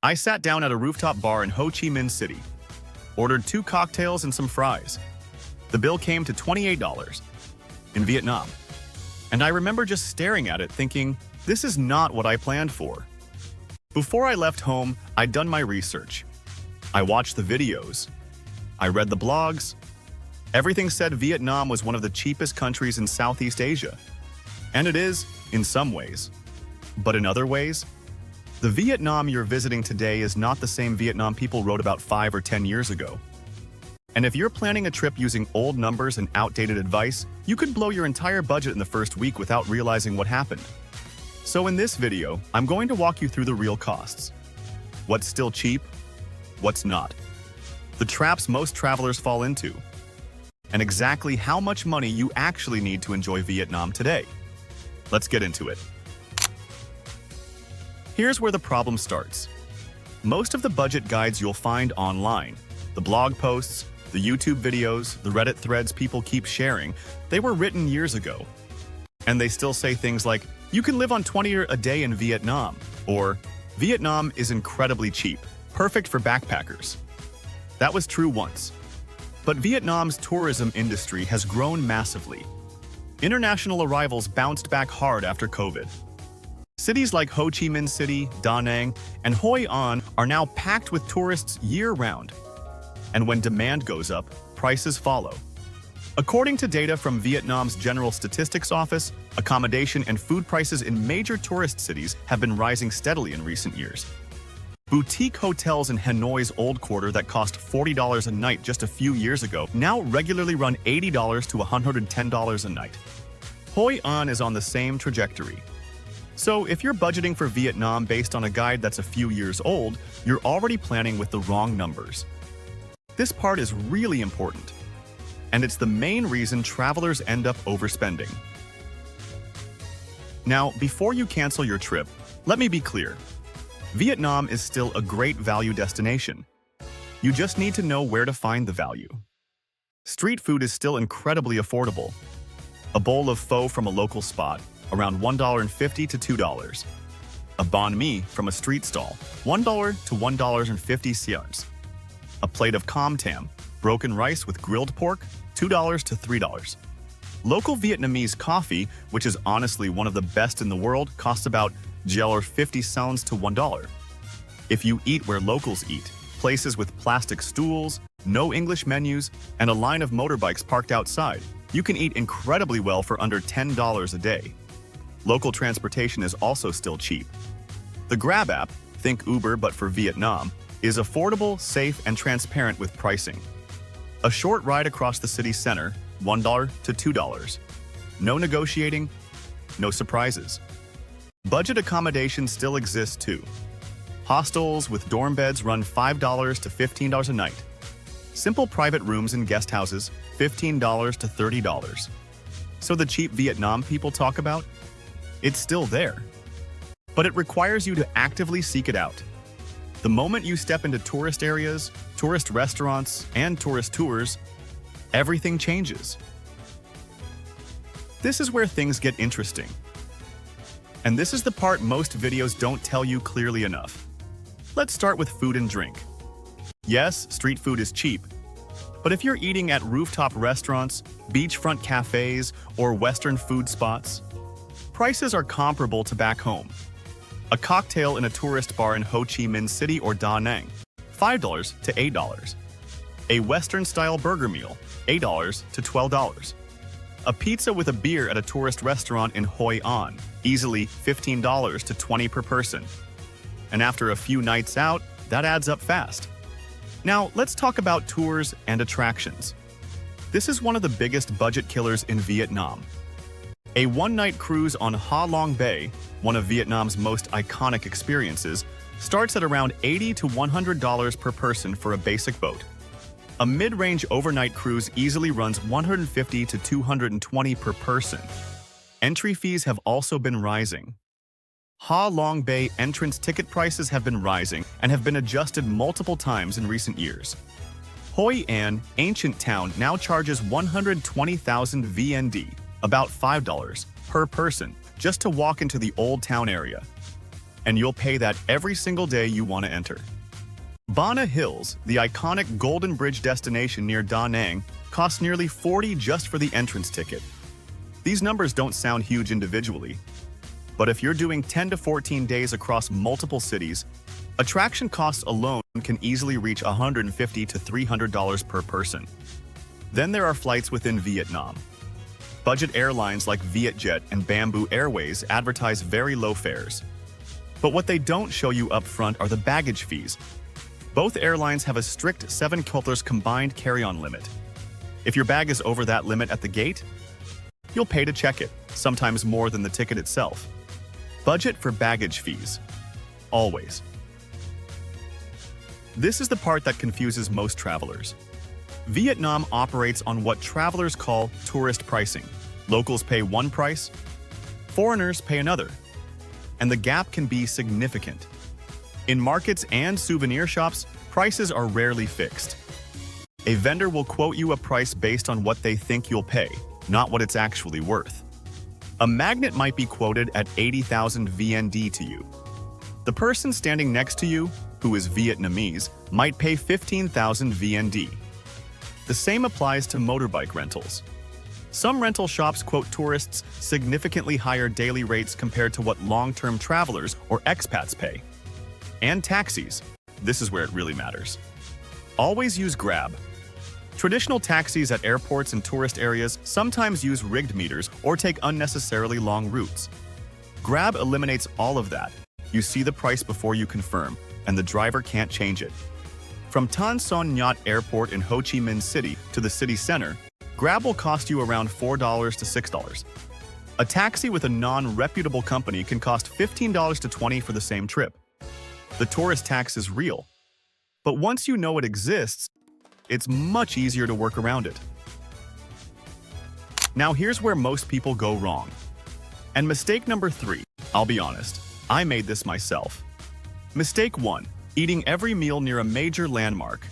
I sat down at a rooftop bar in Ho Chi Minh City, ordered 2 cocktails and some fries. The bill came to $28 in Vietnam. And I remember just staring at it thinking, this is not what I planned for. Before I left home, I'd done my research. I watched the videos. I read the blogs. Everything said Vietnam was one of the cheapest countries in Southeast Asia. And it is, in some ways. But in other ways, the Vietnam you're visiting today is not the same Vietnam people wrote about 5 or 10 years ago. And if you're planning a trip using old numbers and outdated advice, you could blow your entire budget in the first week without realizing what happened. So in this video, I'm going to walk you through the real costs. What's still cheap? What's not? The traps most travelers fall into. And exactly how much money you actually need to enjoy Vietnam today. Let's get into it. Here's where the problem starts. Most of the budget guides you'll find online, the blog posts, the YouTube videos, the Reddit threads people keep sharing, they were written years ago. And they still say things like, you can live on $20 a day in Vietnam, or Vietnam is incredibly cheap, perfect for backpackers. That was true once. But Vietnam's tourism industry has grown massively. International arrivals bounced back hard after COVID. Cities like Ho Chi Minh City, Da Nang, and Hoi An are now packed with tourists year-round. And when demand goes up, prices follow. According to data from Vietnam's General Statistics Office, accommodation and food prices in major tourist cities have been rising steadily in recent years. Boutique hotels in Hanoi's Old Quarter that cost $40 a night just a few years ago now regularly run $80 to $110 a night. Hoi An is on the same trajectory. So if you're budgeting for Vietnam based on a guide that's a few years old, you're already planning with the wrong numbers. This part is really important, and it's the main reason travelers end up overspending. Now, before you cancel your trip, let me be clear. Vietnam is still a great value destination. You just need to know where to find the value. Street food is still incredibly affordable. A bowl of pho from a local spot, around $1.50 to $2. A banh mi from a street stall, $1 to $1.50. A plate of com tam, broken rice with grilled pork, $2 to $3. Local Vietnamese coffee, which is honestly one of the best in the world, costs about 50 cents to $1. If you eat where locals eat, places with plastic stools, no English menus, and a line of motorbikes parked outside, you can eat incredibly well for under $10 a day. Local transportation is also still cheap. The Grab app, think Uber but for Vietnam, is affordable, safe, and transparent with pricing. A short ride across the city center, $1 to $2. No negotiating, no surprises. Budget accommodation still exists too. Hostels with dorm beds run $5 to $15 a night. Simple private rooms in guest houses, $15 to $30. So the cheap Vietnam people talk about? It's still there. But it requires you to actively seek it out. The moment you step into tourist areas, tourist restaurants, and tourist tours, everything changes. This is where things get interesting. And this is the part most videos don't tell you clearly enough. Let's start with food and drink. Yes, street food is cheap. But if you're eating at rooftop restaurants, beachfront cafes, or Western food spots, prices are comparable to back home. A cocktail in a tourist bar in Ho Chi Minh City or Da Nang, $5 to $8. A Western-style burger meal, $8 to $12. A pizza with a beer at a tourist restaurant in Hoi An, easily $15 to $20 per person. And after a few nights out, that adds up fast. Now, let's talk about tours and attractions. This is one of the biggest budget killers in Vietnam. A one-night cruise on Ha Long Bay, one of Vietnam's most iconic experiences, starts at around $80 to $100 per person for a basic boat. A mid-range overnight cruise easily runs $150 to $220 per person. Entry fees have also been rising. Ha Long Bay entrance ticket prices have been rising and have been adjusted multiple times in recent years. Hoi An, ancient town, now charges 120,000 VND, about $5 per person, just to walk into the old town area. and you'll pay that every single day you want to enter. Bana Hills, the iconic Golden Bridge destination near Da Nang, costs nearly $40 just for the entrance ticket. These numbers don't sound huge individually, but if you're doing 10 to 14 days across multiple cities, attraction costs alone can easily reach $150 to $300 per person. Then there are flights within Vietnam. Budget airlines like Vietjet and Bamboo Airways advertise very low fares. But what they don't show you up front are the baggage fees. Both airlines have a strict 7 kilos combined carry-on limit. If your bag is over that limit at the gate, you'll pay to check it, sometimes more than the ticket itself. Budget for baggage fees. Always. This is the part that confuses most travelers. Vietnam operates on what travelers call tourist pricing. Locals pay one price, foreigners pay another, and the gap can be significant. In markets and souvenir shops, prices are rarely fixed. A vendor will quote you a price based on what they think you'll pay, not what it's actually worth. A magnet might be quoted at 80,000 VND to you. The person standing next to you, who is Vietnamese, might pay 15,000 VND. The same applies to motorbike rentals. Some rental shops quote tourists significantly higher daily rates compared to what long-term travelers or expats pay. And taxis. This is where it really matters. Always use Grab. Traditional taxis at airports and tourist areas sometimes use rigged meters or take unnecessarily long routes. Grab eliminates all of that. You see the price before you confirm, and the driver can't change it. From Tan Son Nhut Airport in Ho Chi Minh City to the city center, Grab will cost you around $4 to $6. A taxi with a non-reputable company can cost $15 to $20 for the same trip. The tourist tax is real. But once you know it exists, it's much easier to work around it. Now here's where most people go wrong. And mistake number 3, I'll be honest, I made this myself. Mistake 1, eating every meal near a major landmark.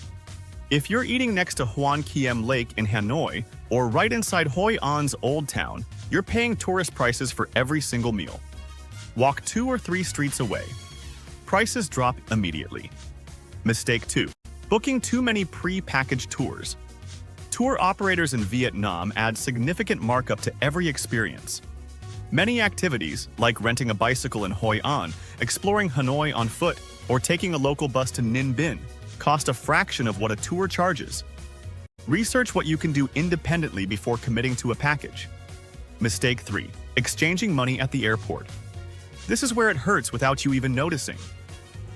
If you're eating next to Hoan Kiem Lake in Hanoi, or right inside Hoi An's Old Town, you're paying tourist prices for every single meal. Walk 2 or 3 streets away. Prices drop immediately. Mistake 2, booking too many pre-packaged tours. Tour operators in Vietnam add significant markup to every experience. Many activities, like renting a bicycle in Hoi An, exploring Hanoi on foot, or taking a local bus to Ninh Binh, cost a fraction of what a tour charges. Research what you can do independently before committing to a package. Mistake 3, exchanging money at the airport. This is where it hurts without you even noticing.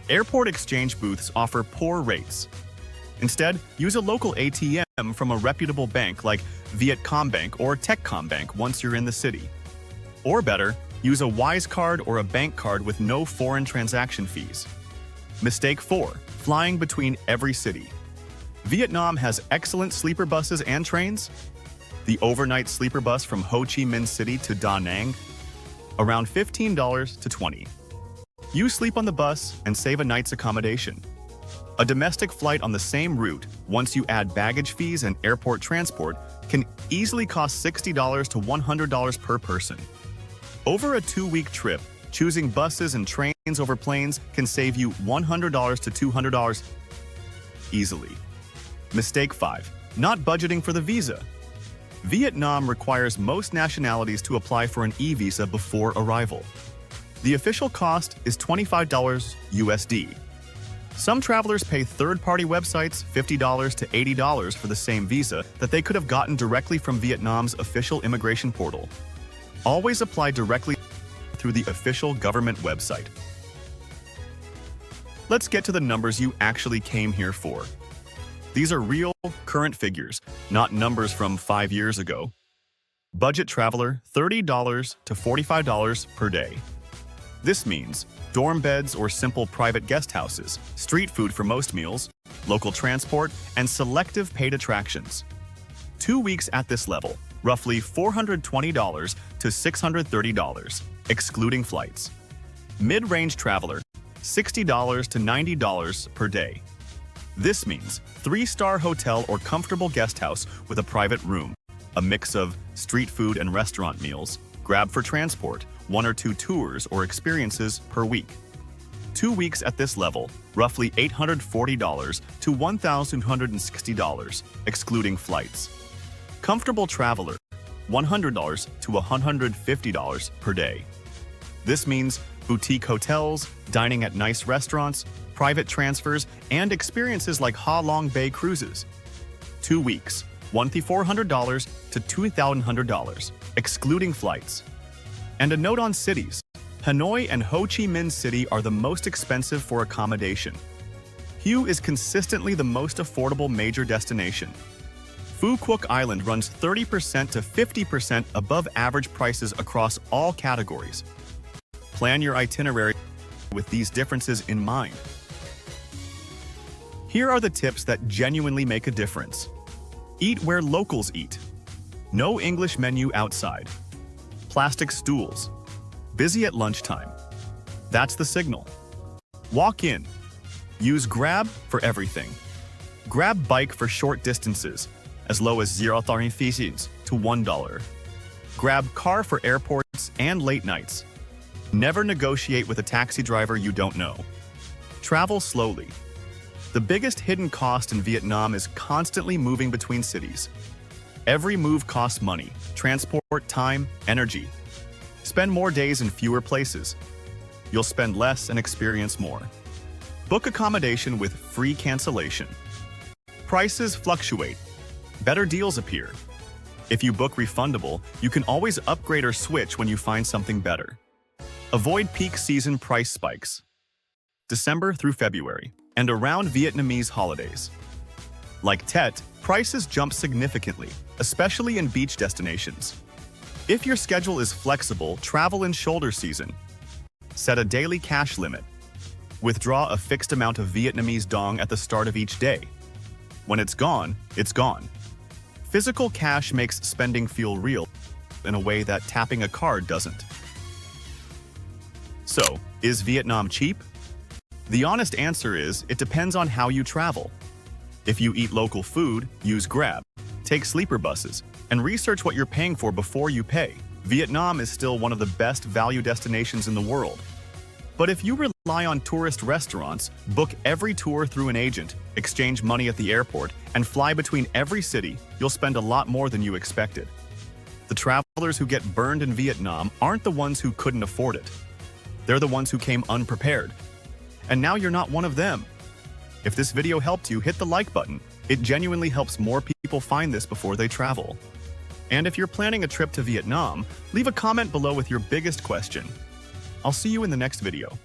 Airport exchange booths offer poor rates. Instead, use a local ATM from a reputable bank like Vietcombank or Techcombank once you're in the city. Or better, use a Wise card or a bank card with no foreign transaction fees. Mistake 4, flying between every city. Vietnam has excellent sleeper buses and trains. The overnight sleeper bus from Ho Chi Minh City to Da Nang, around $15 to $20. You sleep on the bus and save a night's accommodation. A domestic flight on the same route, once you add baggage fees and airport transport, can easily cost $60 to $100 per person. Over a 2-week trip, choosing buses and trains over planes can save you $100 to $200 easily. Mistake 5, not budgeting for the visa. Vietnam requires most nationalities to apply for an e-visa before arrival. The official cost is $25 USD. Some travelers pay third-party websites $50 to $80 for the same visa that they could have gotten directly from Vietnam's official immigration portal. Always apply directly through the official government website. Let's get to the numbers you actually came here for. These are real, current figures, not numbers from 5 years ago. Budget traveler, $30 to $45 per day. This means dorm beds or simple private guest houses, street food for most meals, local transport, and selective paid attractions. 2 weeks at this level, roughly $420 to $630, excluding flights. Mid-range traveler, $60 to $90 per day. This means 3-star hotel or comfortable guest house with a private room, a mix of street food and restaurant meals, Grab for transport, 1 or 2 tours or experiences per week. 2 weeks at this level, roughly $840 to $1,260, excluding flights. Comfortable traveler, $100 to $150 per day. This means boutique hotels, dining at nice restaurants, private transfers, and experiences like Ha Long Bay cruises. 2 weeks, $1,400 to $2,100, excluding flights. And a note on cities. Hanoi and Ho Chi Minh City are the most expensive for accommodation. Hue is consistently the most affordable major destination. Phu Quoc Island runs 30% to 50% above average prices across all categories. Plan your itinerary with these differences in mind. Here are the tips that genuinely make a difference. Eat where locals eat. No English menu outside. Plastic stools. Busy at lunchtime. That's the signal. Walk in. Use Grab for everything. Grab bike for short distances, as low as 0 tharifis to $1. Grab car for airports and late nights. Never negotiate with a taxi driver you don't know. Travel slowly. The biggest hidden cost in Vietnam is constantly moving between cities. Every move costs money, transport, time, energy. Spend more days in fewer places. You'll spend less and experience more. Book accommodation with free cancellation. Prices fluctuate. Better deals appear. If you book refundable, you can always upgrade or switch when you find something better. Avoid peak season price spikes. December through February, and around Vietnamese holidays. Like Tet, prices jump significantly, especially in beach destinations. If your schedule is flexible, travel in shoulder season. Set a daily cash limit. Withdraw a fixed amount of Vietnamese dong at the start of each day. When it's gone, it's gone. Physical cash makes spending feel real in a way that tapping a card doesn't. So, is Vietnam cheap? The honest answer is, it depends on how you travel. If you eat local food, use Grab, take sleeper buses, and research what you're paying for before you pay. Vietnam is still one of the best value destinations in the world. But if you rely on tourist restaurants, book every tour through an agent, exchange money at the airport, and fly between every city, you'll spend a lot more than you expected. The travelers who get burned in Vietnam aren't the ones who couldn't afford it. They're the ones who came unprepared. And now you're not one of them. If this video helped you, hit the like button. It genuinely helps more people find this before they travel. And if you're planning a trip to Vietnam, leave a comment below with your biggest question. I'll see you in the next video.